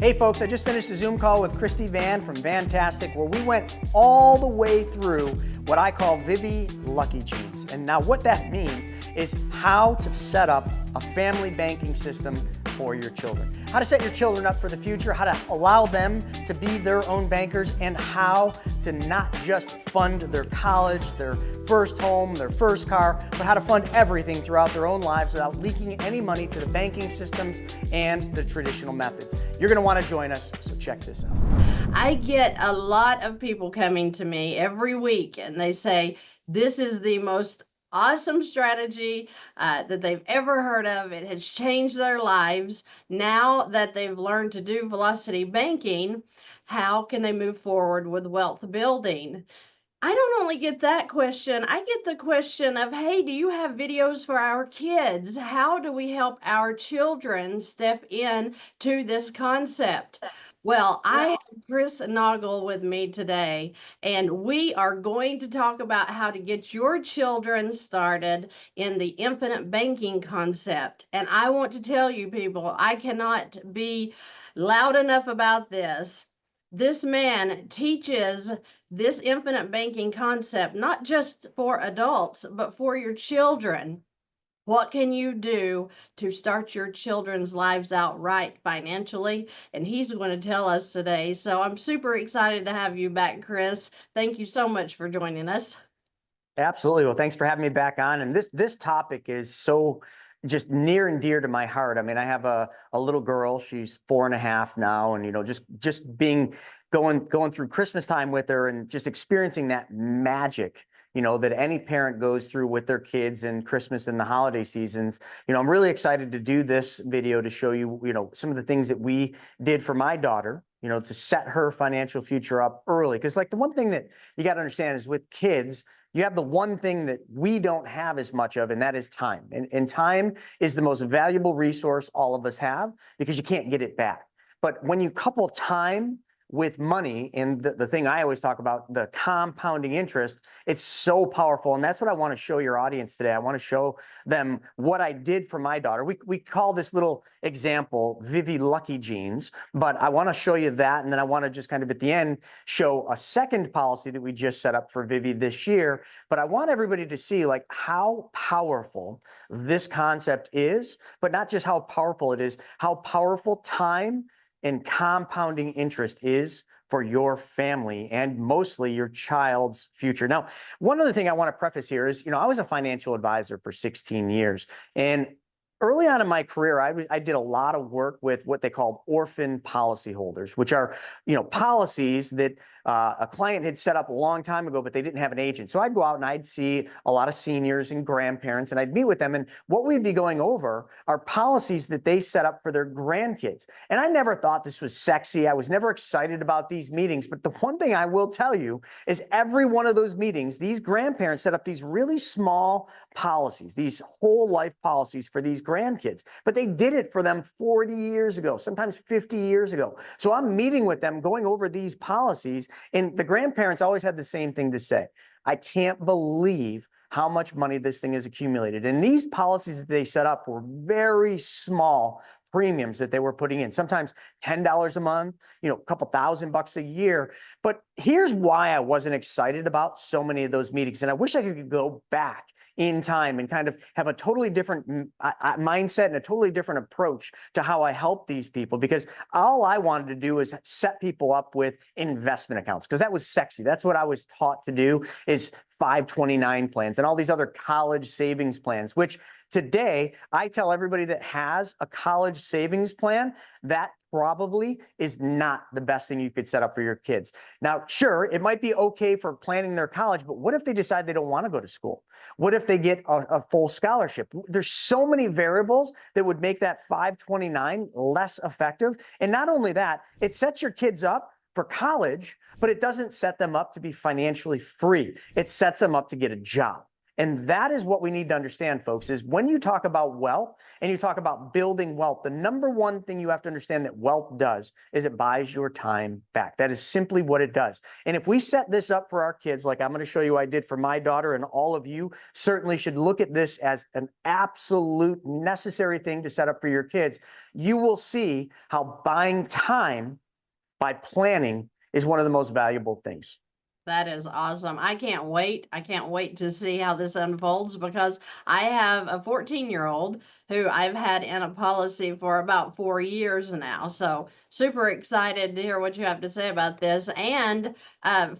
Hey folks, I just finished a Zoom call with Christy Van from Vantastic where we went all the way through what I call Vivi Lucky Genes. And now what that means is how to set up a family banking system for your children. How to set your children up for the future, how to allow them to be their own bankers, and how to not just fund their college, their first home, their first car, but how to fund everything throughout their own lives without leaking any money to the banking systems and the traditional methods. You're going to want to join us, so check this out. I get a lot of people coming to me every week and they say, this is the most awesome strategy that they've ever heard of. It has changed their lives. Now that they've learned to do velocity banking, how can they move forward with wealth building? I don't only get that question, I get the question of, hey, do you have videos for our kids? How do we help our children step in to this concept? Well, I have Chris Naugle with me today, and we are going to talk about how to get your children started in the infinite banking concept. And I want to tell you people, I cannot be loud enough about this. This man teaches this infinite banking concept, not just for adults, but for your children. What can you do to start your children's lives out right financially? And he's going to tell us today. So I'm super excited to have you back, Chris. Thank you so much for joining us. Absolutely. Well, thanks for having me back on. And this topic is so just near and dear to my heart. I mean, I have a little girl. She's 4.5 now, and just being going through Christmas time with her and just experiencing that magic, that any parent goes through with their kids in Christmas and the holiday seasons. I'm really excited to do this video to show you, some of the things that we did for my daughter, to set her financial future up early. Because like the one thing that you got to understand is with kids, you have the one thing that we don't have as much of, and that is time. And time is the most valuable resource all of us have because you can't get it back. But when you couple time with money, and the thing I always talk about, the compounding interest, it's so powerful. And that's what I want to show your audience today. I want to show them what I did for my daughter. We call this little example Vivi Lucky Genes, but I want to show you that. And then I want to just kind of at the end show a second policy that we just set up for Vivi this year. But I want everybody to see like how powerful this concept is, but not just how powerful it is, how powerful time and compounding interest is for your family and mostly your child's future. Now, one other thing I want to preface here is, I was a financial advisor for 16 years. And early on in my career, I did a lot of work with what they called orphan policyholders, which are, policies that a client had set up a long time ago, but they didn't have an agent. So I'd go out and I'd see a lot of seniors and grandparents, and I'd meet with them. And what we'd be going over are policies that they set up for their grandkids. And I never thought this was sexy. I was never excited about these meetings. But the one thing I will tell you is every one of those meetings, these grandparents set up these really small policies, these whole life policies for these grandkids. But they did it for them 40 years ago, sometimes 50 years ago. So I'm meeting with them, going over these policies. And the grandparents always had the same thing to say. I can't believe how much money this thing has accumulated. And these policies that they set up were very small premiums that they were putting in, sometimes $10 a month, a couple $1,000 a year. But here's why I wasn't excited about so many of those meetings. And I wish I could go back in time and kind of have a totally different mindset and a totally different approach to how I help these people, because all I wanted to do is set people up with investment accounts because that was sexy. That's what I was taught to do, is 529 plans and all these other college savings plans, which today I tell everybody that has a college savings plan that probably is not the best thing you could set up for your kids. Now, sure, it might be okay for planning their college, but what if they decide they don't want to go to school? What if they get a full scholarship? There's so many variables that would make that 529 less effective. And not only that, it sets your kids up for college, but it doesn't set them up to be financially free. It sets them up to get a job. And that is what we need to understand, folks, is when you talk about wealth and you talk about building wealth, the number one thing you have to understand that wealth does is it buys your time back. That is simply what it does. And if we set this up for our kids, like I'm going to show you I did for my daughter, and all of you certainly should look at this as an absolute necessary thing to set up for your kids, you will see how buying time by planning is one of the most valuable things. That is awesome. I can't wait. I can't wait to see how this unfolds because I have a 14-year-old who I've had in a policy for about 4 years now. So super excited to hear what you have to say about this. And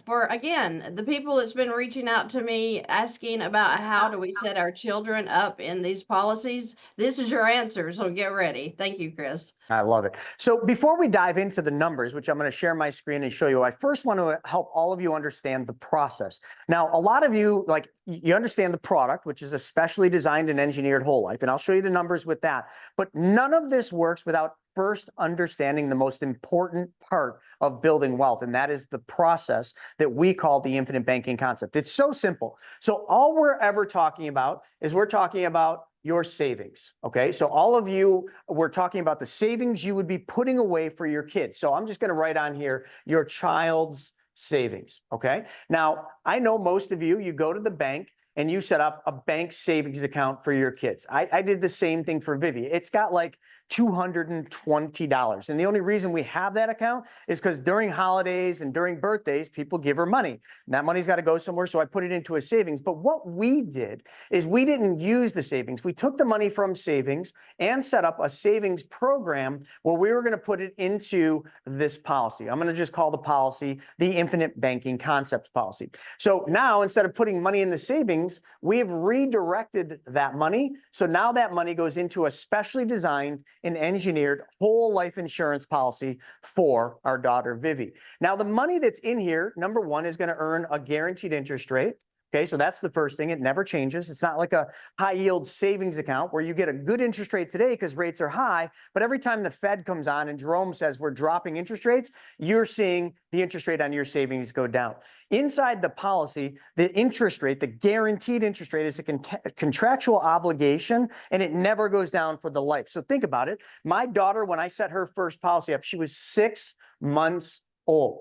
for, again, the people that's been reaching out to me asking about how do we set our children up in these policies, this is your answer. So get ready. Thank you, Chris. I love it. So before we dive into the numbers, which I'm going to share my screen and show you, I first want to help all of you understand the process. Now, a lot of you, like, you understand the product, which is a specially designed and engineered whole life, and I'll show you the numbers with that. But none of this works without first understanding the most important part of building wealth, and that is the process that we call the infinite banking concept. It's so simple. So all we're ever talking about is we're talking about your savings. Okay, so all of you, we're talking about the savings you would be putting away for your kids. So I'm just going to write on here your child's savings. Okay, now I know most of you, you go to the bank and you set up a bank savings account for your kids. I did the same thing for Vivi. It's got like $220. And the only reason we have that account is because during holidays and during birthdays, people give her money. And that money's got to go somewhere, so I put it into a savings. But what we did is we didn't use the savings. We took the money from savings and set up a savings program where we were going to put it into this policy. I'm going to just call the policy the Infinite Banking Concepts Policy. So now, instead of putting money in the savings, we've redirected that money. So now that money goes into a specially designed and engineered whole life insurance policy for our daughter, Vivi. Now, the money that's in here, number one, is going to earn a guaranteed interest rate. Okay, so that's the first thing. It never changes. It's not like a high yield savings account where you get a good interest rate today because rates are high, but every time the Fed comes on and Jerome says we're dropping interest rates, you're seeing the interest rate on your savings go down. Inside the policy, the interest rate, the guaranteed interest rate, is a contractual obligation, and it never goes down for the life. So think about it. My daughter, when I set her first policy up, she was 6 months old.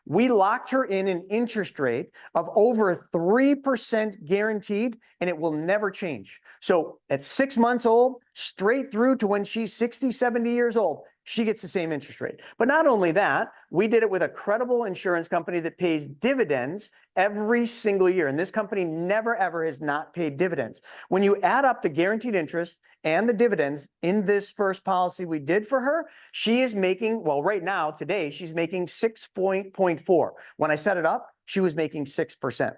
We locked her in an interest rate of over 3% guaranteed, and it will never change. So at 6 months old, straight through to when she's 60, 70 years old, she gets the same interest rate. But not only that, we did it with a credible insurance company that pays dividends every single year. And this company never, ever has not paid dividends. When you add up the guaranteed interest and the dividends in this first policy we did for her, she is making, well, right now, today, she's making 6.4. When I set it up, she was making 6%.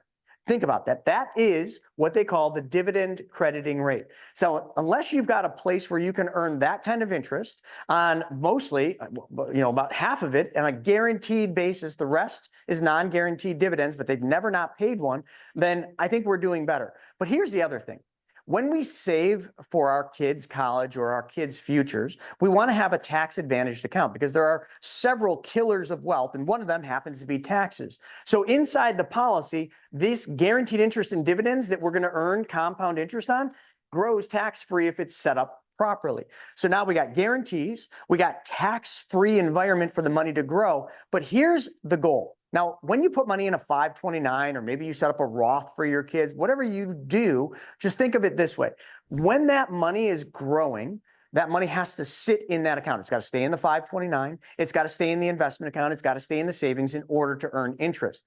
Think about that. That is what they call the dividend crediting rate. So unless you've got a place where you can earn that kind of interest on mostly, about half of it on a guaranteed basis, the rest is non-guaranteed dividends, but they've never not paid one, then I think we're doing better. But here's the other thing. When we save for our kids' college or our kids' futures, we want to have a tax-advantaged account because there are several killers of wealth, and one of them happens to be taxes. So inside the policy, this guaranteed interest and dividends that we're going to earn compound interest on grows tax-free if it's set up properly. So now we got guarantees, we got tax-free environment for the money to grow, but here's the goal. Now, when you put money in a 529, or maybe you set up a Roth for your kids, whatever you do, just think of it this way. When that money is growing, that money has to sit in that account. It's got to stay in the 529. It's got to stay in the investment account. It's got to stay in the savings in order to earn interest.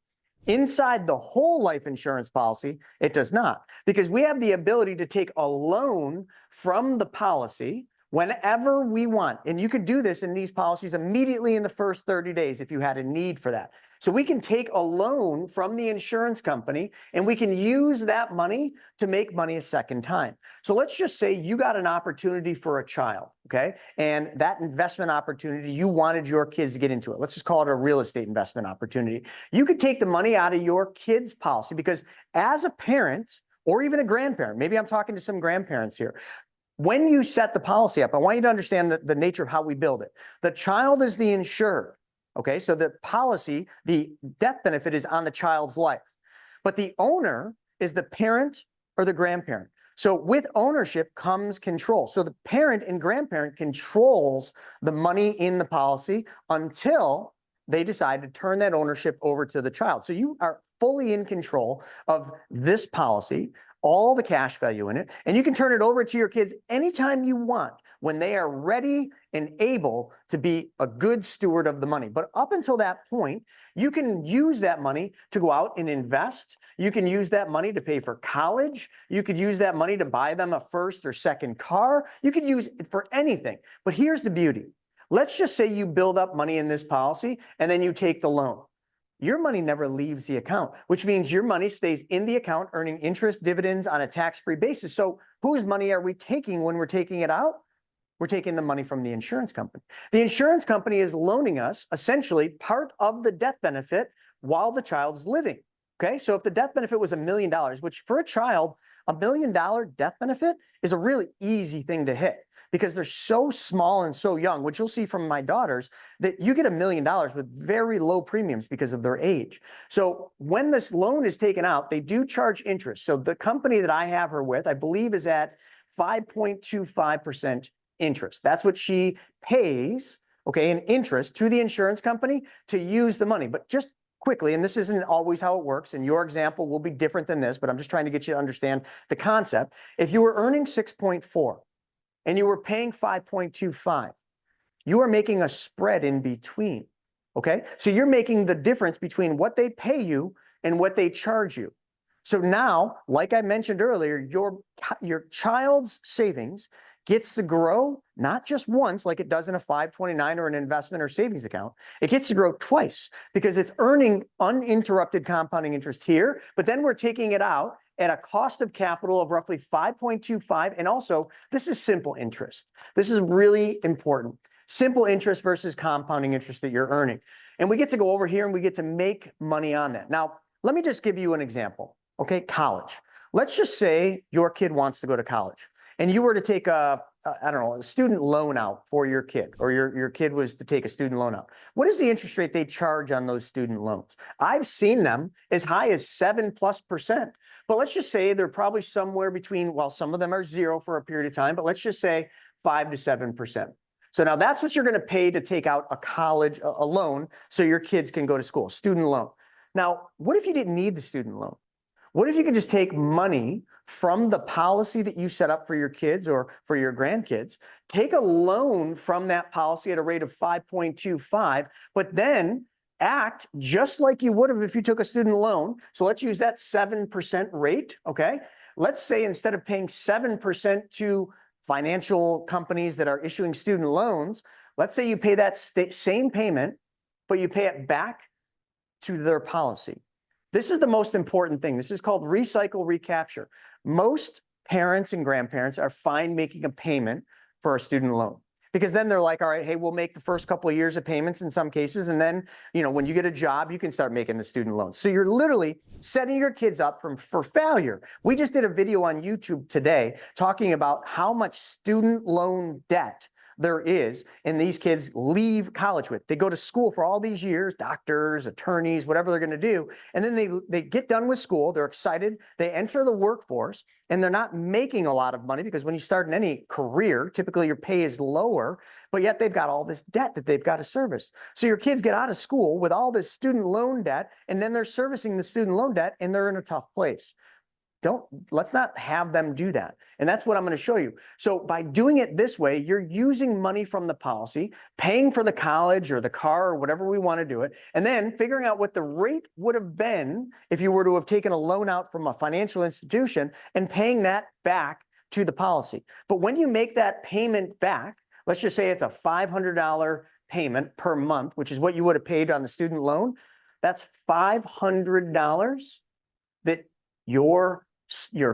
Inside the whole life insurance policy, it does not, because we have the ability to take a loan from the policy whenever we want. And you could do this in these policies immediately in the first 30 days if you had a need for that. So we can take a loan from the insurance company and we can use that money to make money a second time. So let's just say you got an opportunity for a child, okay? And that investment opportunity, you wanted your kids to get into it. Let's just call it a real estate investment opportunity. You could take the money out of your kids' policy because as a parent or even a grandparent, maybe I'm talking to some grandparents here, when you set the policy up, I want you to understand the nature of how we build it. The child is the insured. Okay, so the policy, the death benefit is on the child's life, but the owner is the parent or the grandparent. So with ownership comes control. So the parent and grandparent controls the money in the policy until they decide to turn that ownership over to the child. So you are fully in control of this policy, all the cash value in it, and you can turn it over to your kids anytime you want when they are ready and able to be a good steward of the money. But up until that point, you can use that money to go out and invest. You can use that money to pay for college. You could use that money to buy them a first or second car. You could use it for anything. But here's the beauty. Let's just say you build up money in this policy and then you take the loan. Your money never leaves the account, which means your money stays in the account earning interest, dividends on a tax-free basis. So whose money are we taking when we're taking it out? We're taking the money from the insurance company. The insurance company is loaning us essentially part of the death benefit while the child's living. Okay, so if the death benefit was $1 million, which for a child, $1 million death benefit is a really easy thing to hit because they're so small and so young, which you'll see from my daughters, that you get $1 million with very low premiums because of their age. So when this loan is taken out, they do charge interest. So the company that I have her with, I believe, is at 5.25% interest. That's what she pays, okay, in interest to the insurance company to use the money. But just quickly, and this isn't always how it works, and your example will be different than this, but I'm just trying to get you to understand the concept. If you were earning 6.4 and you were paying 5.25, you are making a spread in between, okay? So you're making the difference between what they pay you and what they charge you. So now, like I mentioned earlier, your child's savings gets to grow not just once like it does in a 529 or an investment or savings account. It gets to grow twice because it's earning uninterrupted compounding interest here, but then we're taking it out at a cost of capital of roughly 5.25. And also, this is simple interest. This is really important. Simple interest versus compounding interest that you're earning. And we get to go over here and we get to make money on that. Now, let me just give you an example. Okay, college. Let's just say your kid wants to go to college and you were to take a student loan out for your kid, or your kid was to take a student loan out. What is the interest rate they charge on those student loans? I've seen them as high as 7+%. But let's just say they're probably somewhere between, well, some of them are 0 for a period of time, but let's just say 5 to 7%. So now that's what you're going to pay to take out a loan so your kids can go to school, student loan. Now, what if you didn't need the student loan? What if you could just take money from the policy that you set up for your kids or for your grandkids, take a loan from that policy at a rate of 5.25, but then act just like you would have if you took a student loan. So let's use that 7% rate, okay? Let's say instead of paying 7% to financial companies that are issuing student loans, let's say you pay that same payment, but you pay it back to their policy. This is the most important thing. This is called recycle, recapture. Most parents and grandparents are fine making a payment for a student loan because then they're like, all right, hey, we'll make the first couple of years of payments in some cases. And then, when you get a job, you can start making the student loans. So you're literally setting your kids up for failure. We just did a video on YouTube today talking about how much student loan debt there is, and these kids leave college with. They go to school for all these years, doctors, attorneys, whatever they're going to do, and then they get done with school, they're excited, they enter the workforce, and they're not making a lot of money because when you start in any career, typically your pay is lower, but yet they've got all this debt that they've got to service. So your kids get out of school with all this student loan debt, and then they're servicing the student loan debt, and they're in a tough place. Let's not have them do that. And that's what I'm going to show you. So by doing it this way, you're using money from the policy, paying for the college or the car or whatever we want to do it, and then figuring out what the rate would have been if you were to have taken a loan out from a financial institution and paying that back to the policy. But when you make that payment back, let's just say it's a $500 payment per month, which is what you would have paid on the student loan. That's $500 that your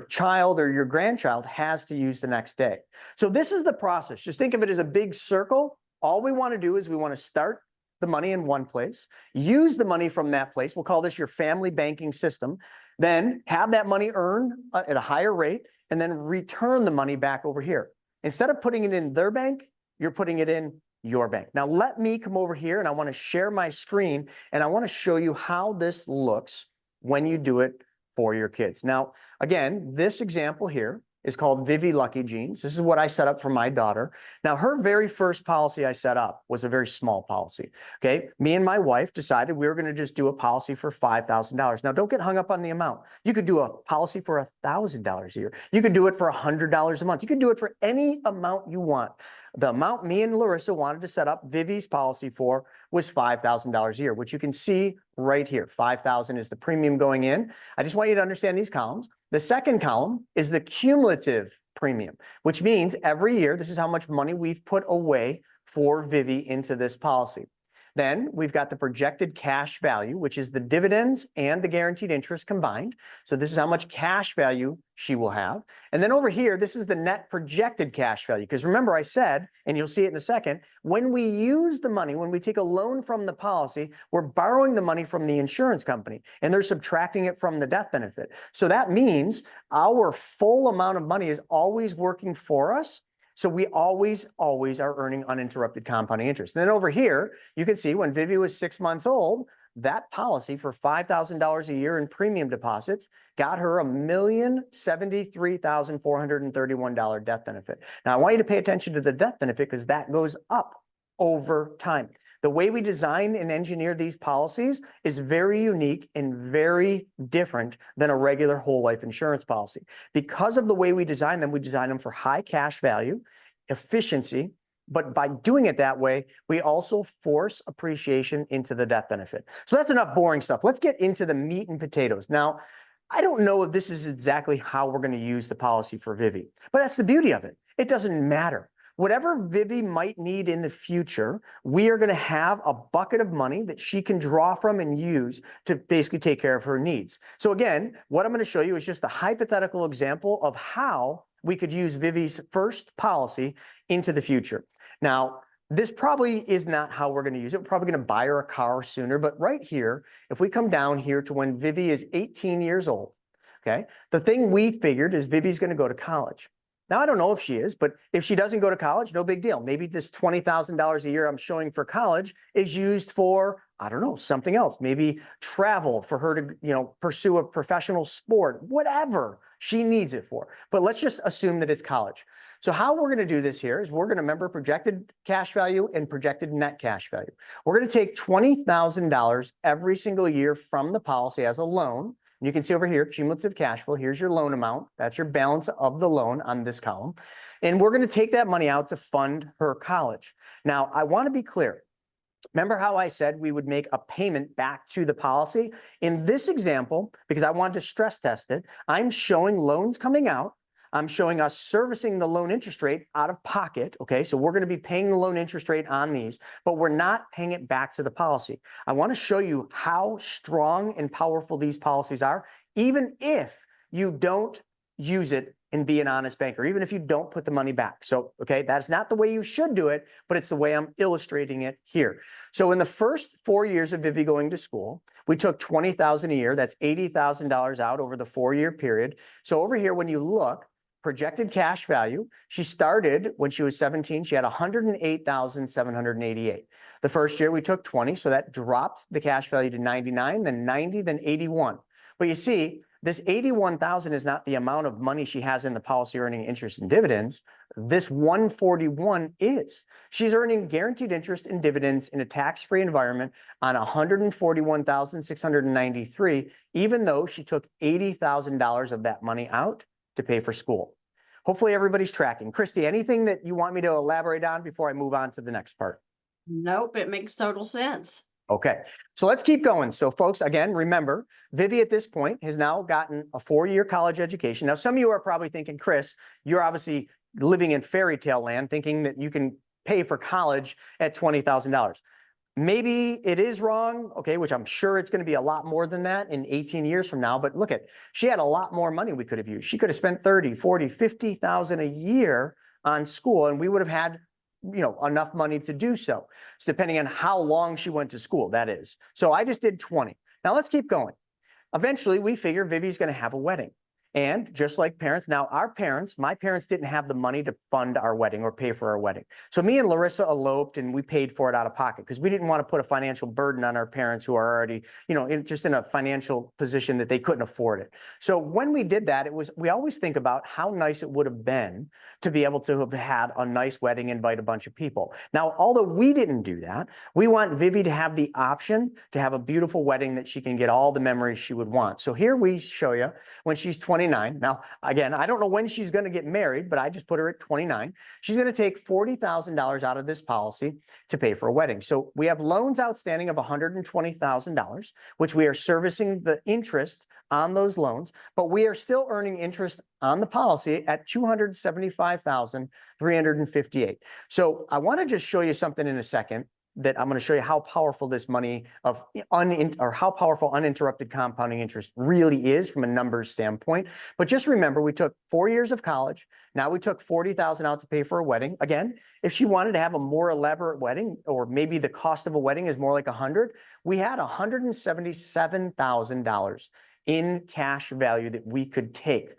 child or your grandchild has to use the next day. So this is the process. Just think of it as a big circle. All we want to do is we want to start the money in one place, use the money from that place. We'll call this your family banking system. Then have that money earned at a higher rate and then return the money back over here. Instead of putting it in their bank, you're putting it in your bank. Now let me come over here and I want to share my screen and I want to show you how this looks when you do it for your kids. Now, again, this example here is called Vivi Lucky Jeans. This is what I set up for my daughter. Now, her very first policy I set up was a very small policy. Okay, me and my wife decided we were going to just do a policy for $5,000. Now, don't get hung up on the amount. You could do a policy for $1,000 a year. You could do it for $100 a month. You could do it for any amount you want. The amount me and Larissa wanted to set up Vivi's policy for was $5,000 a year, which you can see right here. $5,000 is the premium going in. I just want you to understand these columns. The second column is the cumulative premium, which means every year, this is how much money we've put away for Vivi into this policy. Then we've got the projected cash value, which is the dividends and the guaranteed interest combined. So this is how much cash value she will have. And then over here, this is the net projected cash value. Because remember I said, and you'll see it in a second, when we use the money, when we take a loan from the policy, we're borrowing the money from the insurance company and they're subtracting it from the death benefit. So that means our full amount of money is always working for us. So we always are earning uninterrupted compounding interest. And then over here, you can see when Vivi was 6 months old, that policy for $5,000 a year in premium deposits got her $1,073,431 death benefit. Now, I want you to pay attention to the death benefit because that goes up over time. The way we design and engineer these policies is very unique and very different than a regular whole life insurance policy. Because of the way we design them for high cash value, efficiency, but by doing it that way, we also force appreciation into the death benefit. So that's enough boring stuff. Let's get into the meat and potatoes. Now, I don't know if this is exactly how we're going to use the policy for Vivi, but that's the beauty of it. It doesn't matter. Whatever Vivi might need in the future, we are going to have a bucket of money that she can draw from and use to basically take care of her needs. So again, what I'm going to show you is just a hypothetical example of how we could use Vivi's first policy into the future. Now, this probably is not how we're going to use it. We're probably going to buy her a car sooner. But right here, if we come down here to when Vivi is 18 years old, okay, the thing we figured is Vivi's going to go to college. Now, I don't know if she is, but if she doesn't go to college, no big deal. Maybe this $20,000 a year I'm showing for college is used for, I don't know, something else. Maybe travel for her to, pursue a professional sport, whatever she needs it for. But let's just assume that it's college. So how we're going to do this here is we're going to remember projected cash value and projected net cash value. We're going to take $20,000 every single year from the policy as a loan. And you can see over here, cumulative cash flow. Here's your loan amount. That's your balance of the loan on this column. And we're going to take that money out to fund her college. Now, I want to be clear. Remember how I said we would make a payment back to the policy? In this example, because I wanted to stress test it, I'm showing loans coming out. I'm showing us servicing the loan interest rate out of pocket, okay? So we're going to be paying the loan interest rate on these, but we're not paying it back to the policy. I want to show you how strong and powerful these policies are, even if you don't use it and be an honest banker, even if you don't put the money back. So, okay, that's not the way you should do it, but it's the way I'm illustrating it here. So in the first 4 years of Vivi going to school, we took $20,000 a year. That's $80,000 out over the 4-year period. So over here, when you look, projected cash value, she started when she was 17, she had $108,788. The first year we took 20, so that dropped the cash value to 99, then 90, then 81. But you see, this 81,000 is not the amount of money she has in the policy earning interest and dividends. This 141 is. She's earning guaranteed interest and dividends in a tax-free environment on 141,693, even though she took $80,000 of that money out to pay for school. Hopefully everybody's tracking. Christy, anything that you want me to elaborate on before I move on to the next part? Nope, it makes total sense. Okay, so let's keep going. So folks, again, remember, Vivi at this point has now gotten a 4-year college education. Now, some of you are probably thinking, Chris, you're obviously living in fairy tale land thinking that you can pay for college at $20,000. Maybe it is wrong, okay, which I'm sure it's going to be a lot more than that in 18 years from now. But look she had a lot more money we could have used. She could have spent 30, 40, 50,000 a year on school, and we would have had, enough money to do so. So depending on how long she went to school, that is. So I just did 20. Now let's keep going. Eventually, we figure Vivi's going to have a wedding. And just like parents, now my parents didn't have the money to fund our wedding or pay for our wedding. So me and Larissa eloped and we paid for it out of pocket because we didn't want to put a financial burden on our parents who are already, just in a financial position that they couldn't afford it. So when we did that, we always think about how nice it would have been to be able to have had a nice wedding, invite a bunch of people. Now, although we didn't do that, we want Vivi to have the option to have a beautiful wedding that she can get all the memories she would want. So here we show you when she's 29. Now, again, I don't know when she's going to get married, but I just put her at 29. She's going to take $40,000 out of this policy to pay for a wedding. So we have loans outstanding of $120,000, which we are servicing the interest on those loans, but we are still earning interest on the policy at $275,358. So I want to just show you something in a second that I'm going to show you how powerful this money how powerful uninterrupted compounding interest really is from a numbers standpoint. But just remember, we took 4 years of college. Now we took $40,000 out to pay for a wedding. Again, if she wanted to have a more elaborate wedding, or maybe the cost of a wedding is more like $100,000, we had $177,000 in cash value that we could take,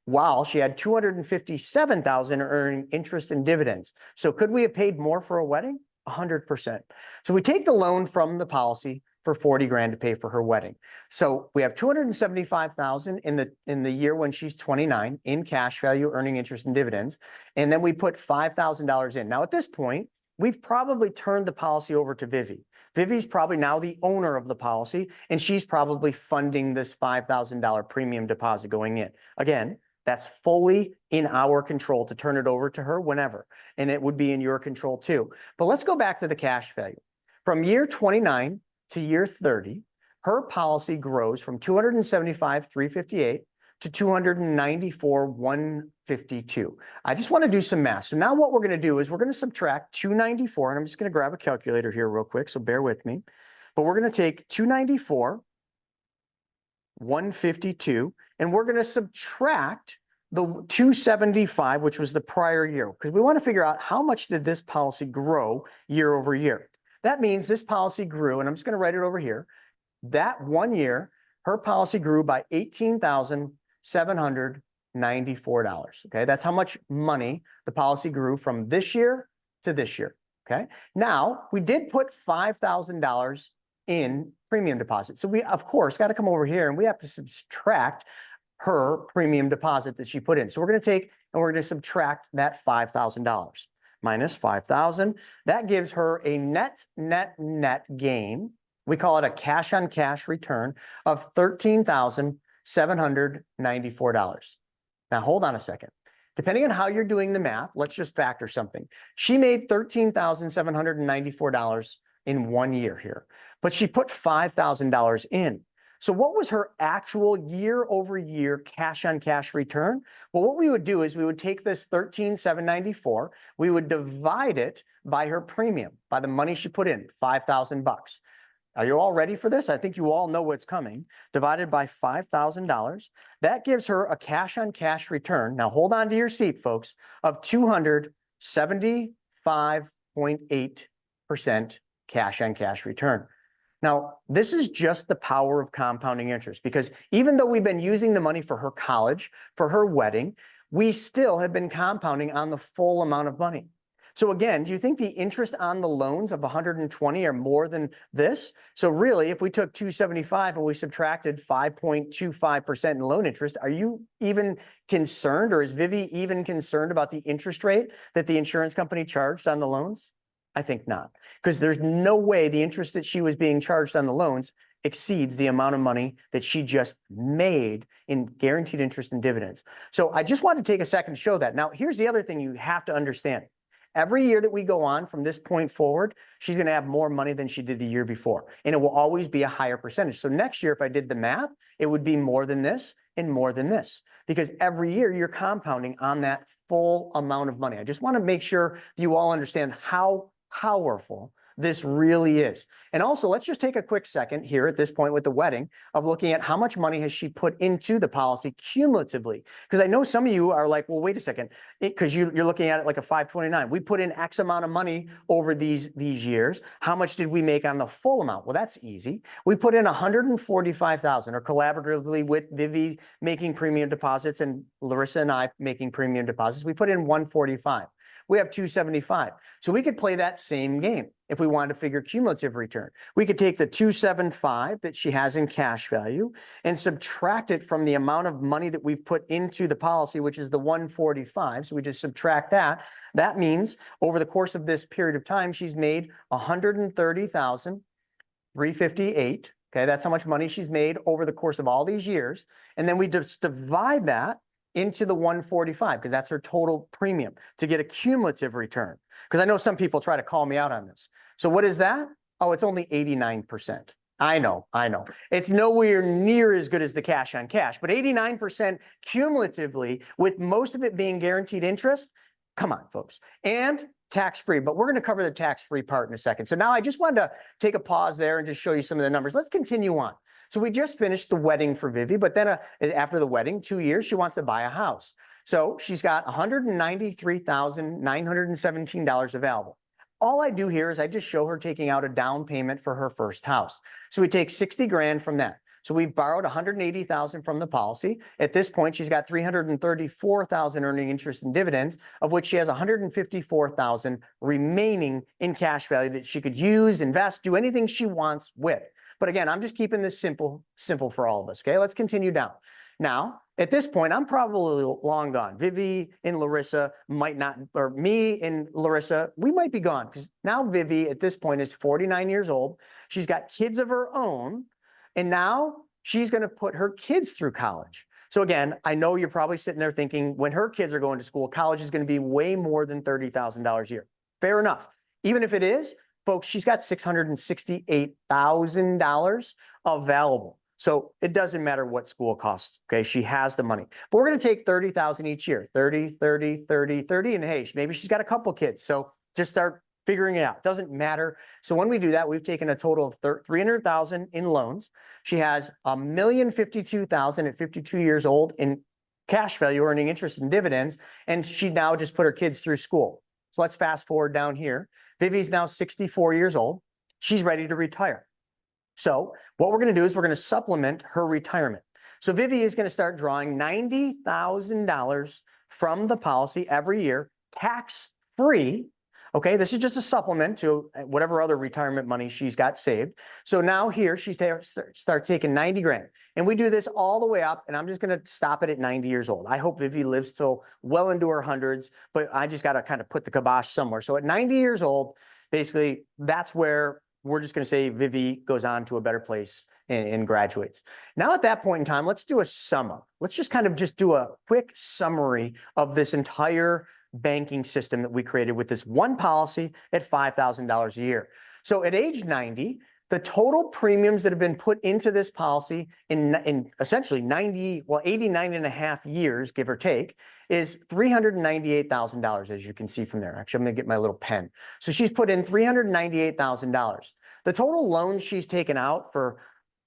while she had $257,000 earning interest and dividends. So could we have paid more for a wedding? 100%. So we take the loan from the policy for 40 grand to pay for her wedding. So we have 275,000 in the year when she's 29 in cash value, earning interest and dividends. And then we put $5,000 in. Now at this point, we've probably turned the policy over to Vivi. Vivi's probably now the owner of the policy, and she's probably funding this $5,000 premium deposit going in. Again, that's fully in our control to turn it over to her whenever, and it would be in your control too. But let's go back to the cash value. From year 29 to year 30, her policy grows from $275,358 to $294,152. I just want to do some math. So now what we're going to do is we're going to subtract 294, and I'm just going to grab a calculator here real quick, so bear with me. But we're going to take 294,152, and we're going to subtract the 275, which was the prior year, because we want to figure out how much did this policy grow year over year. That means this policy grew, and I'm just going to write it over here. That 1 year, her policy grew by $18,794. Okay, that's how much money the policy grew from this year to this year. Okay, now we did put $5,000 in premium deposit. So we, of course, got to come over here and we have to subtract her premium deposit that she put in. So we're going to take and we're going to subtract that $5,000 minus 5,000. That gives her a net gain. We call it a cash on cash return of $13,794. Now hold on a second. Depending on how you're doing the math, let's just factor something. She made $13,794 in 1 year here, but she put $5,000 in. So what was her actual year over year cash on cash return? Well, what we would do is we would take this $13,794, we would divide it by her premium, by the money she put in, $5,000. Are you all ready for this? I think you all know what's coming. Divided by $5,000, that gives her a cash on cash return. Now hold on to your seat, folks, of 275.8% cash on cash return. Now, this is just the power of compounding interest, because even though we've been using the money for her college, for her wedding, we still have been compounding on the full amount of money. So again, do you think the interest on the loans of 120 are more than this? So really, if we took 275 and we subtracted 5.25% in loan interest, are you even concerned, or is Vivi even concerned about the interest rate that the insurance company charged on the loans? I think not, because there's no way the interest that she was being charged on the loans exceeds the amount of money that she just made in guaranteed interest and dividends. So I just wanted to take a second to show that. Now, here's the other thing you have to understand. Every year that we go on from this point forward, she's going to have more money than she did the year before, and it will always be a higher percentage. So next year, if I did the math, it would be more than this and more than this, because every year you're compounding on that full amount of money. I just want to make sure you all understand how powerful this really is. And also, let's just take a quick second here at this point with the wedding of looking at how much money has she put into the policy cumulatively. Because I know some of you are like, well, wait a second, because you're looking at it like a 529. We put in X amount of money over these years. How much did we make on the full amount? Well, that's easy. We put in 145,000, or collaboratively with Vivi making premium deposits and Larissa and I making premium deposits. We put in 145. We have 275. So we could play that same game if we wanted to figure cumulative return. We could take the 275 that she has in cash value and subtract it from the amount of money that we've put into the policy, which is the 145. So we just subtract that. That means over the course of this period of time, she's made 130,358. Okay, that's how much money she's made over the course of all these years. And then we just divide that into the 145, because that's her total premium, to get a cumulative return. Because I know some people try to call me out on this. So what is that? Oh, it's only 89%. I know. It's nowhere near as good as the cash on cash, but 89% cumulatively, with most of it being guaranteed interest. Come on, folks. And tax-free, but we're going to cover the tax-free part in a second. So now I just wanted to take a pause there and just show you some of the numbers. Let's continue on. So we just finished the wedding for Vivi, but then after the wedding, 2 years, she wants to buy a house. So she's got $193,917 available. All I do here is I just show her taking out a down payment for her first house. So we take 60 grand from that. So we've borrowed 180,000 from the policy. At this point, she's got 334,000 earning interest and dividends, of which she has 154,000 remaining in cash value that she could use, invest, do anything she wants with. But again, I'm just keeping this simple for all of us. Okay, let's continue down. Now, at this point, I'm probably long gone. Vivi and Larissa might not, or me and Larissa, we might be gone, because now Vivi at this point is 49 years old. She's got kids of her own, and now she's going to put her kids through college. So again, I know you're probably sitting there thinking, when her kids are going to school, college is going to be way more than $30,000 a year. Fair enough. Even if it is, folks, she's got $668,000 available. So it doesn't matter what school costs, okay? She has the money. But we're going to take 30,000 each year, 30, 30, 30, 30, and hey, maybe she's got a couple kids. So just start figuring it out. Doesn't matter. So when we do that, we've taken a total of 300,000 in loans. She has $1,052,000 at 52 years old in cash value, earning interest and dividends, and she now just put her kids through school. So let's fast forward down here. Vivi's now 64 years old. She's ready to retire. So what we're going to do is we're going to supplement her retirement. So Vivi is going to start drawing $90,000 from the policy every year, tax-free. Okay, this is just a supplement to whatever other retirement money she's got saved. So now here she start taking 90 grand. And we do this all the way up, and I'm just going to stop it at 90 years old. I hope Vivi lives till well into her hundreds, but I just got to kind of put the kibosh somewhere. So at 90 years old, basically, that's where we're just going to say Vivi goes on to a better place and graduates. Now at that point in time, let's do a sum up. Let's just kind of do a quick summary of this entire banking system that we created with this one policy at $5,000 a year. So at age 90, the total premiums that have been put into this policy in essentially 89 and a half years, give or take, is $398,000, as you can see from there. Actually, I'm going to get my little pen. So she's put in $398,000. The total loans she's taken out for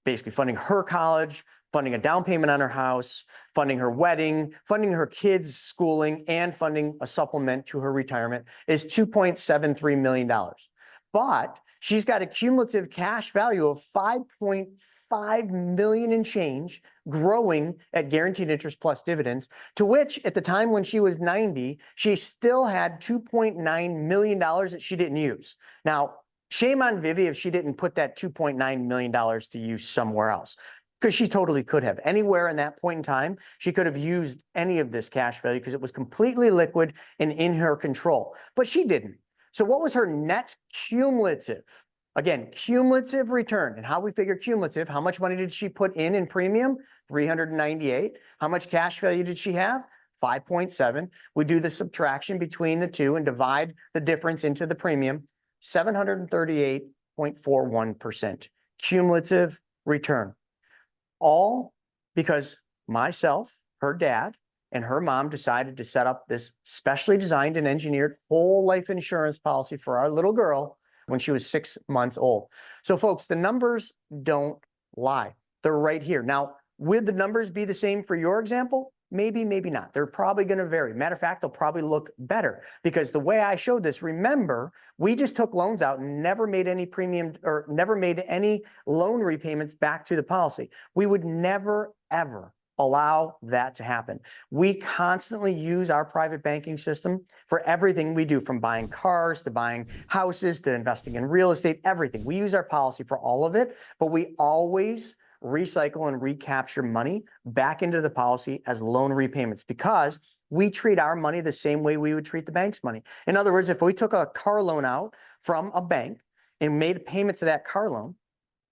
basically funding her college, funding a down payment on her house, funding her wedding, funding her kids' schooling, and funding a supplement to her retirement is $2.73 million. But she's got a cumulative cash value of $5.5 million and change, growing at guaranteed interest plus dividends, to which at the time when she was 90, she still had $2.9 million that she didn't use. Now, shame on Vivi if she didn't put that $2.9 million to use somewhere else, because she totally could have. Anywhere in that point in time, she could have used any of this cash value because it was completely liquid and in her control, but she didn't. So what was her net cumulative? Again, cumulative return. And how we figure cumulative, how much money did she put in premium? 398. How much cash value did she have? 5.7. We do the subtraction between the two and divide the difference into the premium. 738.41% cumulative return. All because myself, her dad, and her mom decided to set up this specially designed and engineered whole life insurance policy for our little girl when she was 6 months old. So folks, the numbers don't lie. They're right here. Now, would the numbers be the same for your example? Maybe, maybe not. They're probably going to vary. Matter of fact, they'll probably look better because the way I showed this, remember, we just took loans out and never made any premium or never made any loan repayments back to the policy. We would never, ever allow that to happen. We constantly use our private banking system for everything we do, from buying cars to buying houses to investing in real estate, everything. We use our policy for all of it, but we always recycle and recapture money back into the policy as loan repayments because we treat our money the same way we would treat the bank's money. In other words, if we took a car loan out from a bank and made a payment to that car loan,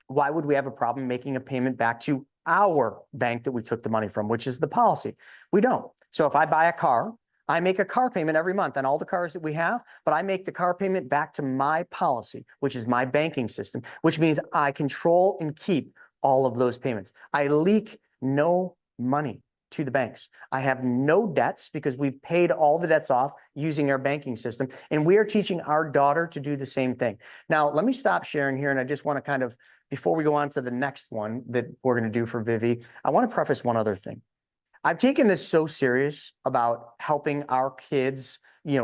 why would we have a problem making a payment back to our bank that we took the money from, which is the policy? We don't. So if I buy a car, I make a car payment every month on all the cars that we have, but I make the car payment back to my policy, which is my banking system, which means I control and keep all of those payments. I leak no money to the banks. I have no debts because we've paid all the debts off using our banking system. And we are teaching our daughter to do the same thing. Now, let me stop sharing here. And I just want to kind of, before we go on to the next one that we're going to do for Vivi, I want to preface one other thing. I've taken this so serious about helping our kids,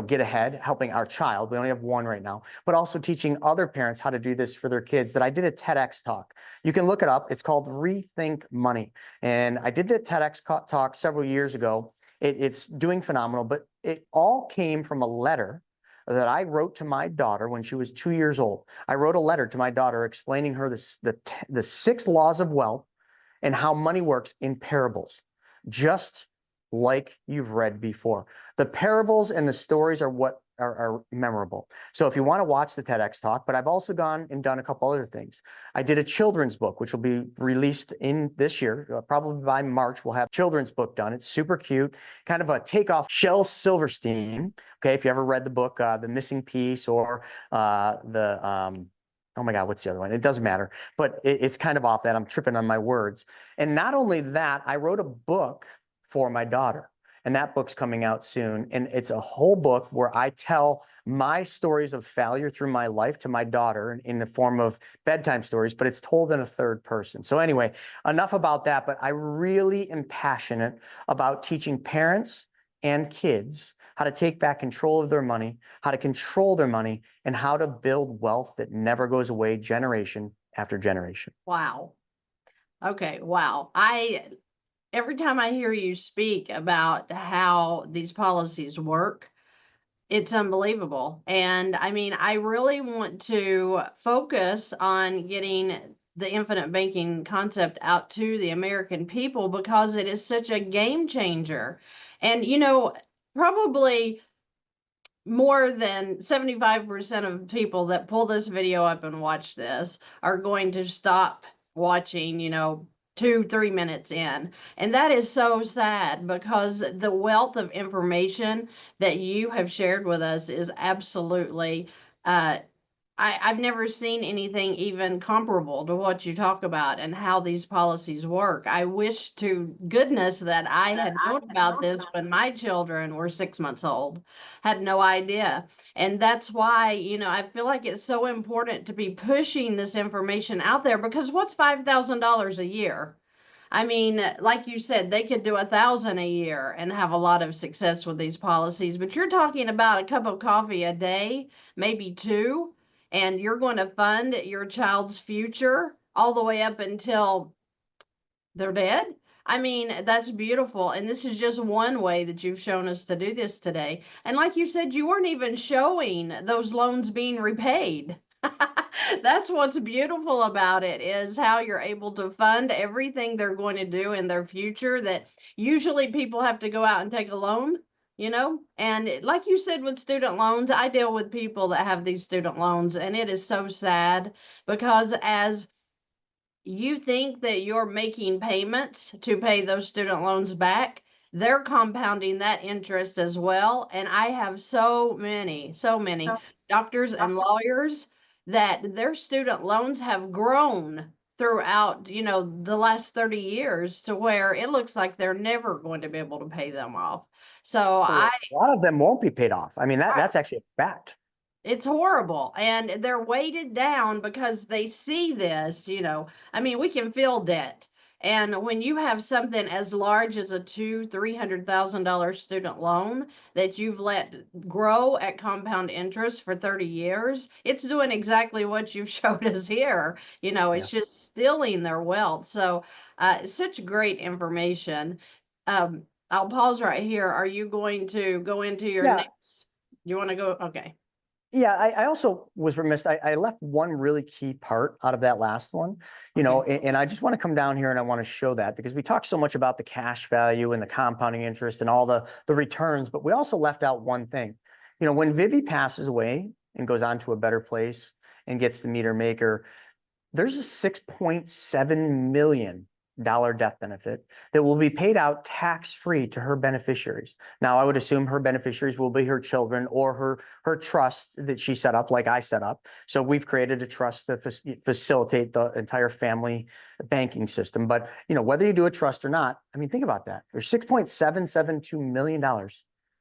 get ahead, helping our child. We only have one right now, but also teaching other parents how to do this for their kids, that I did a TEDx talk. You can look it up. It's called Rethink Money. And I did the TEDx talk several years ago. It's doing phenomenal, but it all came from a letter that I wrote to my daughter when she was 2 years old. I wrote a letter to my daughter explaining her the 6 laws of wealth and how money works in parables, just like you've read before. The parables and the stories are what are memorable. So if you want to watch the TEDx talk, but I've also gone and done a couple other things. I did a children's book, which will be released in this year. Probably by March, we'll have a children's book done. It's super cute, kind of a takeoff Shel Silverstein. Okay, if you ever read the book, The Missing Piece, or oh my God, what's the other one? It doesn't matter, but it's kind of off that. I'm tripping on my words. And not only that, I wrote a book for my daughter, and that book's coming out soon. And it's a whole book where I tell my stories of failure through my life to my daughter in the form of bedtime stories, but it's told in a third person. So anyway, enough about that, but I really am passionate about teaching parents and kids how to take back control of their money, how to control their money, and how to build wealth that never goes away generation after generation. Wow. Okay. Wow. Every time I hear you speak about how these policies work, it's unbelievable. And I mean, I really want to focus on getting the infinite banking concept out to the American people because it is such a game changer. And, probably more than 75% of people that pull this video up and watch this are going to stop watching, 2-3 minutes in. And that is so sad because the wealth of information that you have shared with us is absolutely, I've never seen anything even comparable to what you talk about and how these policies work. I wish to goodness that I had known about this when my children were 6 months old, had no idea. And that's why, I feel like it's so important to be pushing this information out there because what's $5,000 a year? I mean, like you said, they could do 1,000 a year and have a lot of success with these policies, but you're talking about a cup of coffee a day, maybe 2, and you're going to fund your child's future all the way up until they're dead. I mean, that's beautiful. And this is just one way that you've shown us to do this today. And like you said, you weren't even showing those loans being repaid. That's what's beautiful about it, is how you're able to fund everything they're going to do in their future that usually people have to go out and take a loan, and like you said, with student loans, I deal with people that have these student loans, and it is so sad because as you think that you're making payments to pay those student loans back, they're compounding that interest as well. And I have so many doctors and lawyers that their student loans have grown throughout, the last 30 years to where it looks like they're never going to be able to pay them off. So A lot of them won't be paid off. I mean, that's actually a fact. It's horrible. And they're weighted down because they see this, I mean, we can feel debt. And when you have something as large as a $300,000 student loan that you've let grow at compound interest for 30 years, it's doing exactly what you've showed us here. Yeah. It's just stealing their wealth. So, such great information. I'll pause right here. Are you going to go into your Yeah. next? You want to go? Okay. Yeah, I also was remiss. I left one really key part out of that last one, Okay. and I just want to come down here and I want to show that because we talk so much about the cash value and the compounding interest and all the returns, but we also left out one thing. When Vivi passes away and goes on to a better place and gets to meet her maker, there's a $6.7 million death benefit that will be paid out tax-free to her beneficiaries. Now, I would assume her beneficiaries will be her children or her trust that she set up, like I set up. So we've created a trust to facilitate the entire family banking system. But whether you do a trust or not, I mean, think about that. There's $6.772 million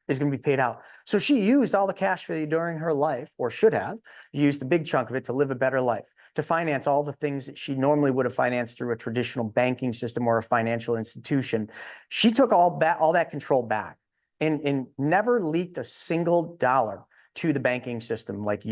is going to be paid out. So she used all the cash value during her life, or should have used a big chunk of it to live a better life, to finance all the things that she normally would have financed through a traditional banking system or a financial institution. She took all that control back and never leaked a single dollar to the banking system like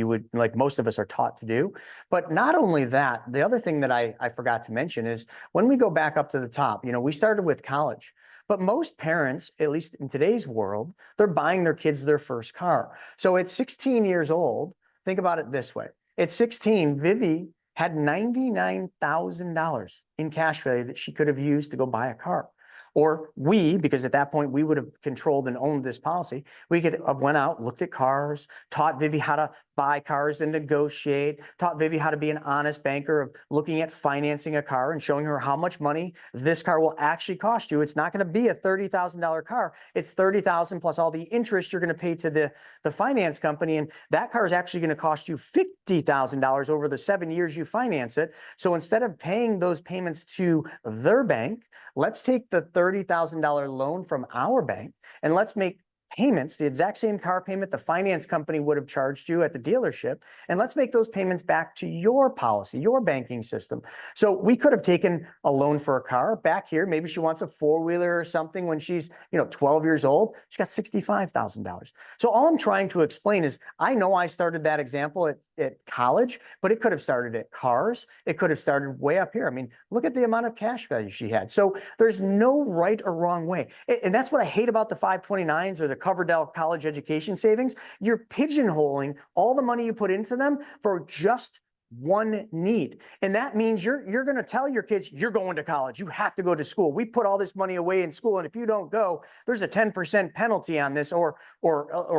most of us are taught to do. But not only that, the other thing that I forgot to mention is when we go back up to the top, we started with college. But most parents, at least in today's world, they're buying their kids their first car. So at 16 years old, think about it this way. At 16, Vivi had $99,000 in cash value that she could have used to go buy a car. Or because at that point we would have controlled and owned this policy, we could have went out, looked at cars, taught Vivi how to buy cars and negotiate, taught Vivi how to be an honest banker of looking at financing a car and showing her how much money this car will actually cost you. It's not going to be a $30,000 car. It's $30,000 plus all the interest you're going to pay to the finance company. And that car is actually going to cost you $50,000 over the 7 years you finance it. So instead of paying those payments to their bank, let's take the $30,000 loan from our bank and let's make payments, the exact same car payment the finance company would have charged you at the dealership, and let's make those payments back to your policy, your banking system. So we could have taken a loan for a car back here. Maybe she wants a four-wheeler or something when she's 12 years old. She got $65,000. So all I'm trying to explain is I know I started that example at college, but it could have started at cars. It could have started way up here. I mean, look at the amount of cash value she had. So there's no right or wrong way. And that's what I hate about the 529s or the Coverdell college education savings. You're pigeonholing all the money you put into them for just one need. And that means you're going to tell your kids, you're going to college. You have to go to school. We put all this money away in school. And if you don't go, there's a 10% penalty on this, or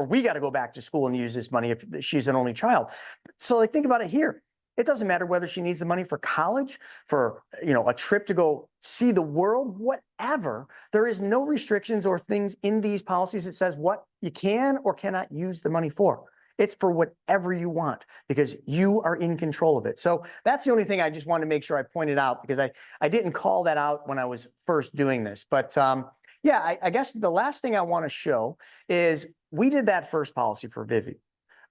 we got to go back to school and use this money if she's an only child. So think about it here. It doesn't matter whether she needs the money for college, for a trip to go see the world, whatever. There is no restrictions or things in these policies that says what you can or cannot use the money for. It's for whatever you want because you are in control of it. So that's the only thing I just wanted to make sure I pointed out because I didn't call that out when I was first doing this. But yeah, I guess the last thing I want to show is we did that first policy for Vivi.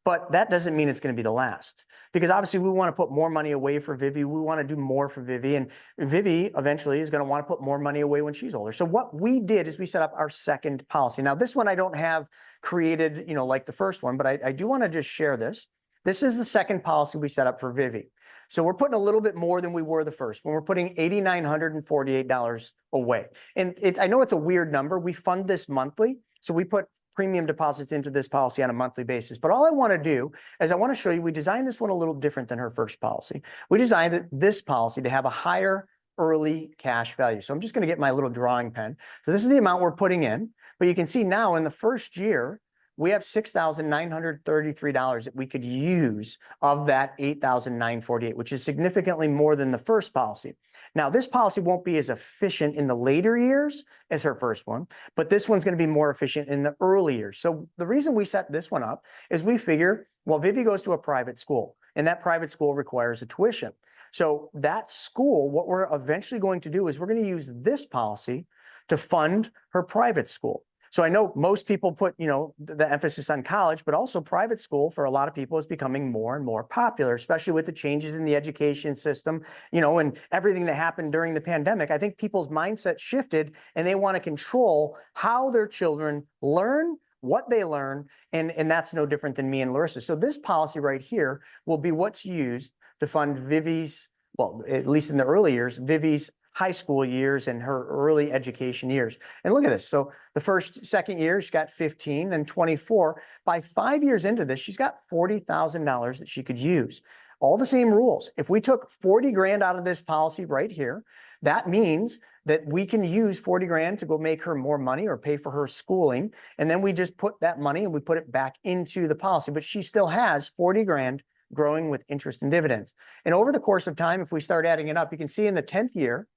But that doesn't mean it's going to be the last because obviously we want to put more money away for Vivi. We want to do more for Vivi, and Vivi eventually is going to want to put more money away when she's older. So what we did is we set up our second policy. Now this one I don't have created, like the first one, but I do want to just share this. This is the second policy we set up for Vivi. So we're putting a little bit more than we were the first one. We're putting $8,948 away. And I know it's a weird number. We fund this monthly. So we put premium deposits into this policy on a monthly basis. But all I want to do is I want to show you, we designed this one a little different than her first policy. We designed this policy to have a higher early cash value. So I'm just going to get my little drawing pen. So this is the amount we're putting in, but you can see now in the first year, we have $6,933 that we could use of that $8,948, which is significantly more than the first policy. Now, this policy won't be as efficient in the later years as her first one, but this one's going to be more efficient in the early years. So the reason we set this one up is we figure, well, Vivi goes to a private school, and that private school requires a tuition. So that school, what we're eventually going to do is we're going to use this policy to fund her private school. So I know most people put, the emphasis on college, but also private school for a lot of people is becoming more and more popular, especially with the changes in the education system, and everything that happened during the pandemic. I think people's mindset shifted and they want to control how their children learn, what they learn, and that's no different than me and Larissa. So this policy right here will be what's used to fund Vivi's, well, at least in the early years, Vivi's high school years and her early education years. And look at this. So the second year, she got 15, then 24. By 5 years into this, she's got $40,000 that she could use. All the same rules. If we took 40 grand out of this policy right here, that means that we can use 40 grand to go make her more money or pay for her schooling. And then we just put that money and we put it back into the policy, but she still has 40 grand growing with interest and dividends. And over the course of time, if we start adding it up, you can see in the 10th year,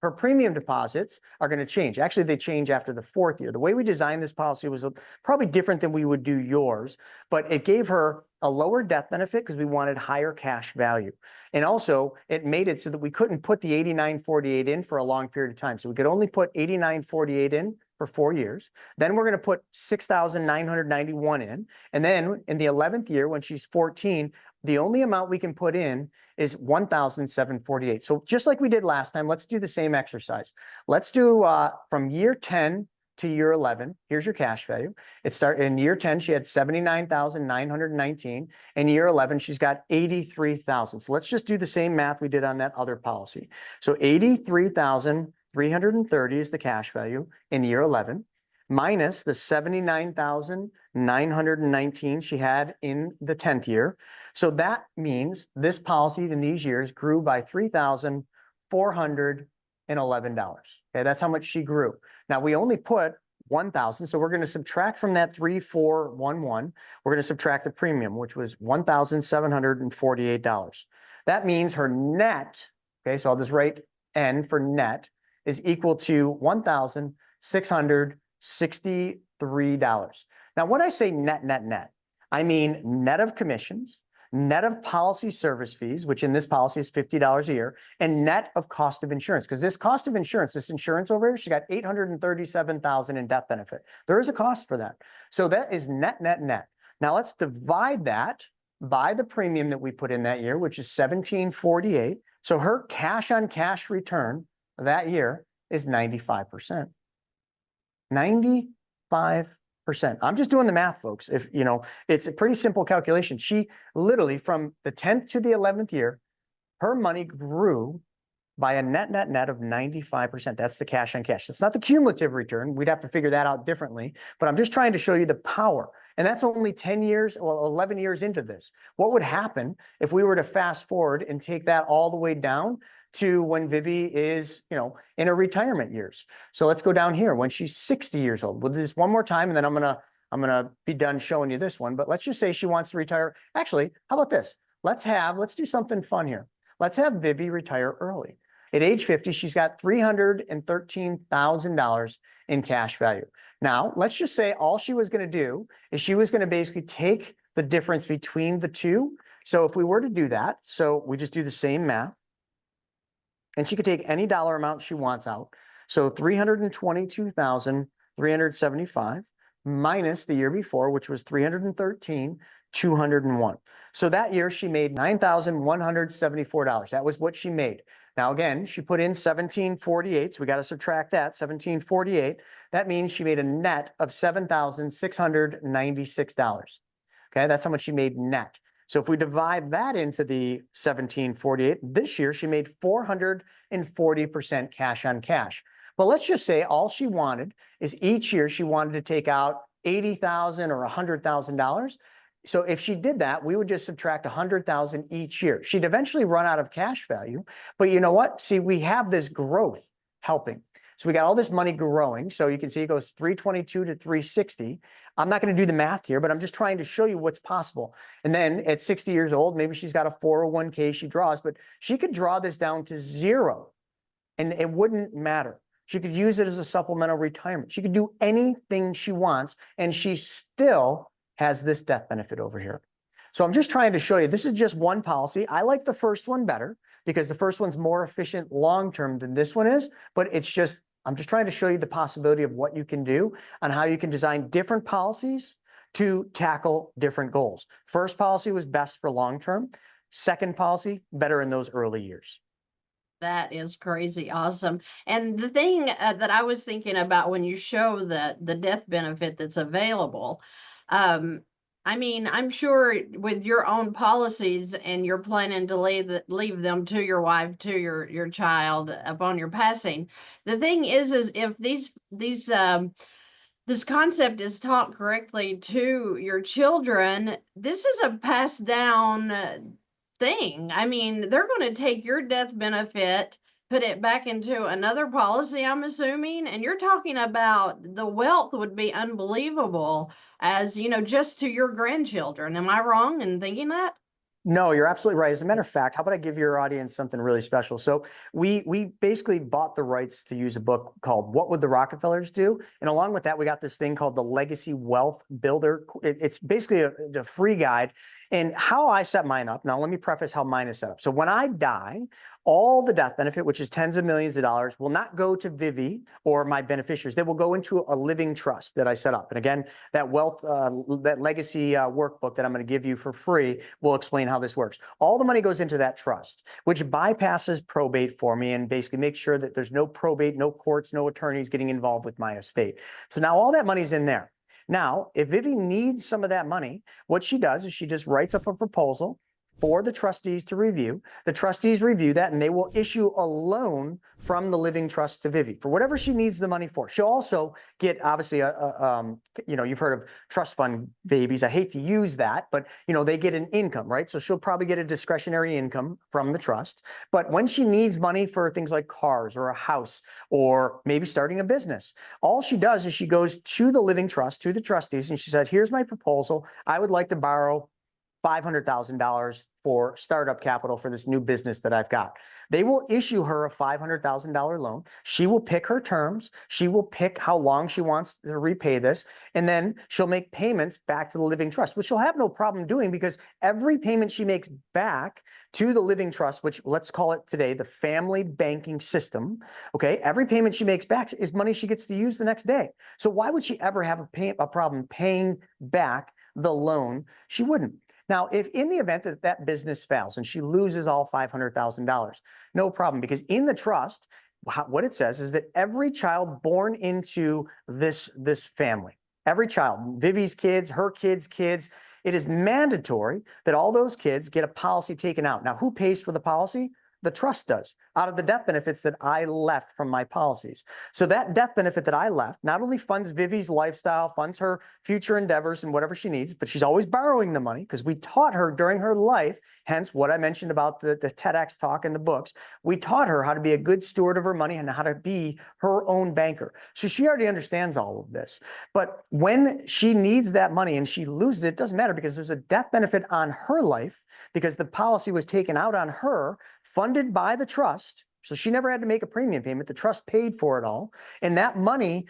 her premium deposits are going to change. Actually, they change after the 4th year. The way we designed this policy was probably different than we would do yours, but it gave her a lower death benefit because we wanted higher cash value. And also, it made it so that we couldn't put the 8948 in for a long period of time. So we could only put 8948 in for 4 years. Then we're going to put 6,991 in. And then in the 11th year, when she's 14, the only amount we can put in is 1,748. So just like we did last time, let's do the same exercise. Let's do from year 10 to year 11. Here's your cash value. In year 10, she had 79,919. In year 11, she's got 83,000. So let's just do the same math we did on that other policy. So 83,330 is the cash value in year 11, minus the 79,919 she had in the 10th year. So that means this policy in these years grew by $3,411. Okay, that's how much she grew. Now we only put 1,000, so we're going to subtract from that 3,411. We're going to subtract the premium, which was $1,748. That means her net, okay, so I'll just write N for net, is equal to $1,663. Now, when I say net, I mean net of commissions, net of policy service fees, which in this policy is $50 a year, and net of cost of insurance. Because this cost of insurance, this insurance over here, she got $837,000 in death benefit. There is a cost for that. So that is net. Now let's divide that by the premium that we put in that year, which is $1,748. So her cash on cash return that year is 95%. 95%. I'm just doing the math, folks. It's a pretty simple calculation. She literally, from the 10th to the 11th year, her money grew by a net of 95%. That's the cash on cash. It's not the cumulative return. We'd have to figure that out differently, but I'm just trying to show you the power. And that's only 10 years, well, 11 years into this. What would happen if we were to fast forward and take that all the way down to when Vivi is, in her retirement years? So let's go down here when she's 60 years old. We'll do this one more time, and then I'm gonna be done showing you this one. But let's just say she wants to retire. Actually, how about this? Let's do something fun here. Let's have Vivi retire early. At age 50, she's got $313,000 in cash value. Now, let's just say all she was going to do is she was going to basically take the difference between the two. So if we were to do that, so we just do the same math, and she could take any dollar amount she wants out. So 322,375 minus the year before, which was 313,201. So that year she made $9,174. That was what she made. Now, again, she put in 1,748, so we got to subtract that, 1,748. That means she made a net of $7,696. Okay, that's how much she made net. So if we divide that into the 1,748, this year she made 440% cash on cash. But let's just say all she wanted is each year she wanted to take out $80,000 or $100,000. So if she did that, we would just subtract $100,000 each year. She'd eventually run out of cash value, but you know what? See, we have this growth helping. So we got all this money growing. So you can see it goes 322 to 360. I'm not going to do the math here, but I'm just trying to show you what's possible. And then at 60 years old, maybe she's got a 401k she draws, but she could draw this down to zero and it wouldn't matter. She could use it as a supplemental retirement. She could do anything she wants, and she still has this death benefit over here. So I'm just trying to show you, this is just one policy. I like the first one better because the first one's more efficient long-term than this one is, but it's just I'm just trying to show you the possibility of what you can do and how you can design different policies to tackle different goals. First policy was best for long-term. Second policy, better in those early years. That is crazy awesome. And the thing that I was thinking about when you show the death benefit that's available, um, I mean, I'm sure with your own policies and you're planning to leave them to your wife, to your child upon your passing. The thing is if this concept is taught correctly to your children, this is a passed down thing. I mean, they're going to take your death benefit, put it back into another policy, I'm assuming. And you're talking about the wealth would be unbelievable as, just to your grandchildren. Am I wrong in thinking that? No, you're absolutely right. As a matter of fact, how about I give your audience something really special? So we basically bought the rights to use a book called What Would the Rockefellers Do? And along with that, we got this thing called the Legacy Wealth Builder. It's basically a free guide. And how I set mine up, now let me preface how mine is set up. So when I die, all the death benefit, which is tens of millions of dollars, will not go to Vivi or my beneficiaries. They will go into a living trust that I set up. And again, that that legacy workbook that I'm going to give you for free will explain how this works. All the money goes into that trust, which bypasses probate for me and basically makes sure that there's no probate, no courts, no attorneys getting involved with my estate. So now all that money's in there. Now, if Vivi needs some of that money, what she does is she just writes up a proposal for the trustees to review. The trustees review that and they will issue a loan from the living trust to Vivi for whatever she needs the money for. She'll also get obviously you've heard of trust fund babies. I hate to use that, but they get an income, right? So she'll probably get a discretionary income from the trust. But when she needs money for things like cars or a house or maybe starting a business, all she does is she goes to the living trust, to the trustees, and she said, here's my proposal. I would like to borrow $500,000 for startup capital for this new business that I've got. They will issue her a $500,000 loan. She will pick her terms. She will pick how long she wants to repay this. And then she'll make payments back to the living trust, which she'll have no problem doing because every payment she makes back to the living trust, which let's call it today, the family banking system. Okay. Every payment she makes back is money she gets to use the next day. So why would she ever have a problem paying back the loan? She wouldn't. Now, if in the event that that business fails and she loses all $500,000, no problem, because in the trust, what it says is that every child born into this family, every child, Vivi's kids, her kids' kids, it is mandatory that all those kids get a policy taken out. Now, who pays for the policy? The trust does, out of the death benefits that I left from my policies. So that death benefit that I left not only funds Vivi's lifestyle, funds her future endeavors and whatever she needs, but she's always borrowing the money because we taught her during her life, hence what I mentioned about the TEDx talk and the books. We taught her how to be a good steward of her money and how to be her own banker. So she already understands all of this. But when she needs that money and she loses it, it doesn't matter because there's a death benefit on her life because the policy was taken out on her, funded by the trust. So she never had to make a premium payment. The trust paid for it all. And that money,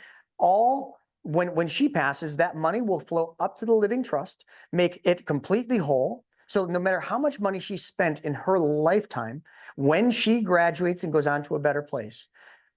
when she passes, that money will flow up to the living trust, make it completely whole. So no matter how much money she spent in her lifetime, when she graduates and goes on to a better place,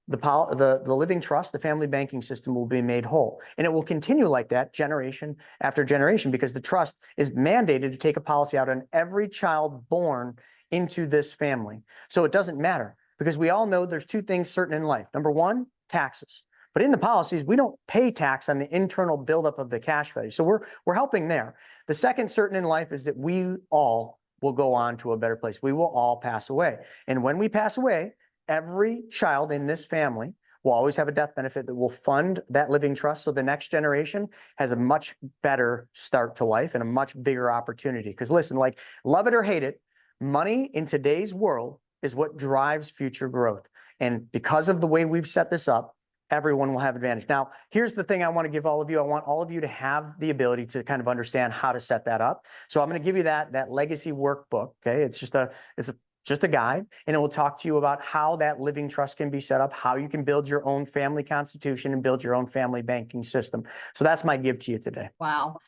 the living trust, the family banking system will be made whole. And it will continue like that generation after generation because the trust is mandated to take a policy out on every child born into this family. So it doesn't matter because we all know there's two things certain in life. Number one, taxes. But in the policies, we don't pay tax on the internal buildup of the cash value. So we're helping there. The second certain in life is that we all will go on to a better place. We will all pass away. And when we pass away, every child in this family will always have a death benefit that will fund that living trust. So the next generation has a much better start to life and a much bigger opportunity. Because listen, like love it or hate it, money in today's world is what drives future growth. And because of the way we've set this up, everyone will have advantage. Now, here's the thing I want to give all of you. I want all of you to have the ability to kind of understand how to set that up. So I'm going to give you that legacy workbook. Okay. It's just a guide, and it will talk to you about how that living trust can be set up, how you can build your own family constitution and build your own family banking system. So that's my give to you today. Wow.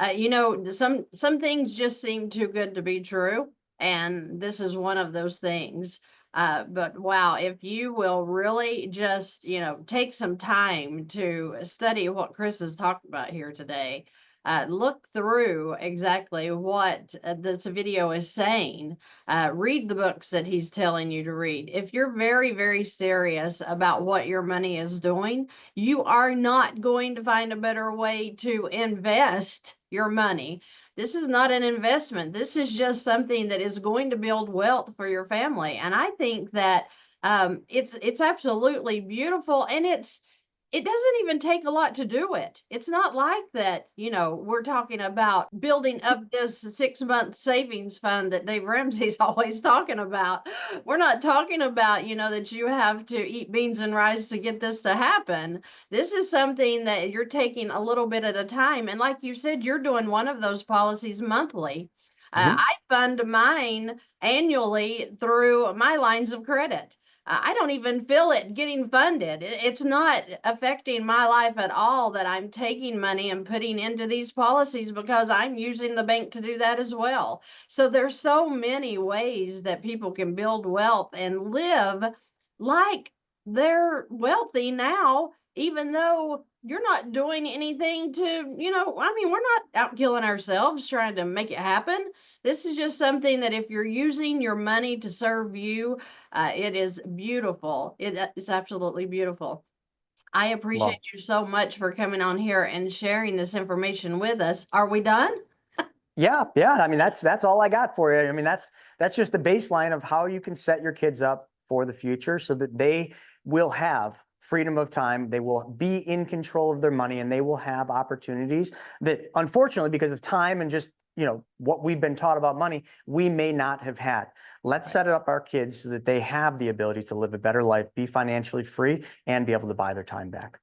Some things just seem too good to be true. And this is one of those things. But wow, if you will really just, take some time to study what Chris has talked about here today, look through exactly what this video is saying, read the books that he's telling you to read. If you're very, very serious about what your money is doing, you are not going to find a better way to invest your money. This is not an investment. This is just something that is going to build wealth for your family. And I think that it's absolutely beautiful, and it doesn't even take a lot to do it. It's not like that, we're talking about building up this 6-month savings fund that Dave Ramsey's always talking about. We're not talking about, that you have to eat beans and rice to get this to happen. This is something that you're taking a little bit at a time. And like you said, you're doing one of those policies monthly. Mhm. I fund mine annually through my lines of credit. I don't even feel it getting funded. It's not affecting my life at all that I'm taking money and putting into these policies, because I'm using the bank to do that as well. So there's so many ways that people can build wealth and live like they're wealthy now, even though you're not doing anything to, we're not out killing ourselves trying to make it happen. This is just something that if you're using your money to serve you, it is beautiful. It is absolutely beautiful. I appreciate Well, you so much for coming on here and sharing this information with us. Are we done? yeah, yeah. I mean, that's all I got for you. I mean, that's just the baseline of how you can set your kids up for the future so that they will have freedom of time, they will be in control of their money, and they will have opportunities that, unfortunately, because of time and just, what we've been taught about money, we may not have had. Let's set up our kids so that they have the ability to live a better life, be financially free, and be able to buy their time back.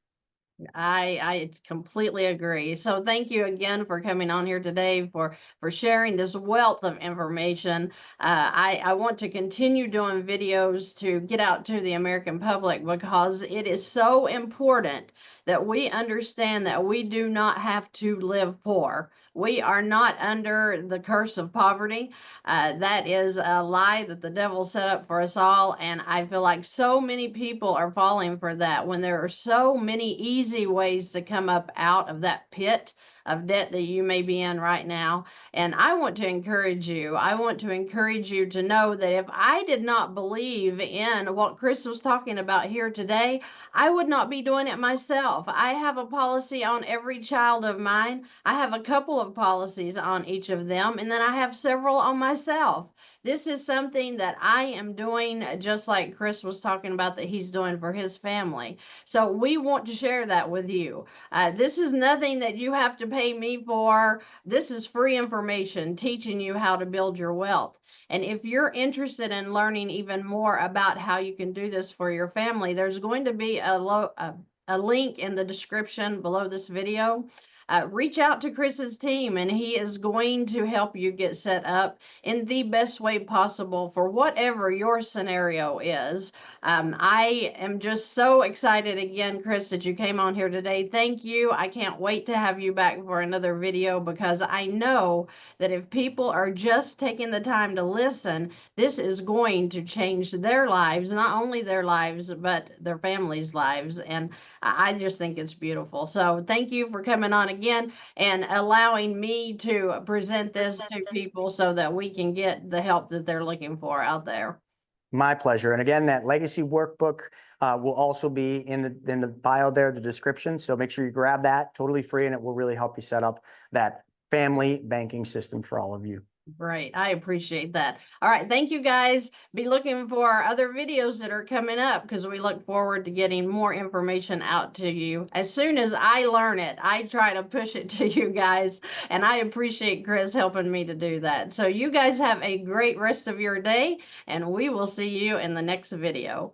I completely agree. So thank you again for coming on here today, for sharing this wealth of information. I want to continue doing videos to get out to the American public, because it is so important that we understand that we do not have to live poor. We are not under the curse of poverty. That is a lie that the devil set up for us all. And I feel like so many people are falling for that, when there are so many easy ways to come up out of that pit of debt that you may be in right now. And I want to encourage you. I want to encourage you to know that if I did not believe in what Chris was talking about here today, I would not be doing it myself. I have a policy on every child of mine. I have a couple of policies on each of them, and then I have several on myself. This is something that I am doing, just like Chris was talking about that he's doing for his family. So we want to share that with you. This is nothing that you have to pay me for. This is free information teaching you how to build your wealth. And if you're interested in learning even more about how you can do this for your family, there's going to be a link in the description below this video. Reach out to Chris's team, and he is going to help you get set up in the best way possible for whatever your scenario is. I am just so excited again, Chris, that you came on here today. Thank you. I can't wait to have you back for another video, because I know that if people are just taking the time to listen, this is going to change their lives, not only their lives, but their families' lives. And I just think it's beautiful. So thank you for coming on again and allowing me to present this to people so that we can get the help that they're looking for out there. My pleasure. And again, that legacy workbook will also be in the bio there, the description. So make sure you grab that, totally free, and it will really help you set up that family banking system for all of you. Great. I appreciate that. All right. Thank you, guys. Be looking for our other videos that are coming up, because we look forward to getting more information out to you. As soon as I learn it, I try to push it to you guys, and I appreciate Chris helping me to do that. So you guys have a great rest of your day, and we will see you in the next video.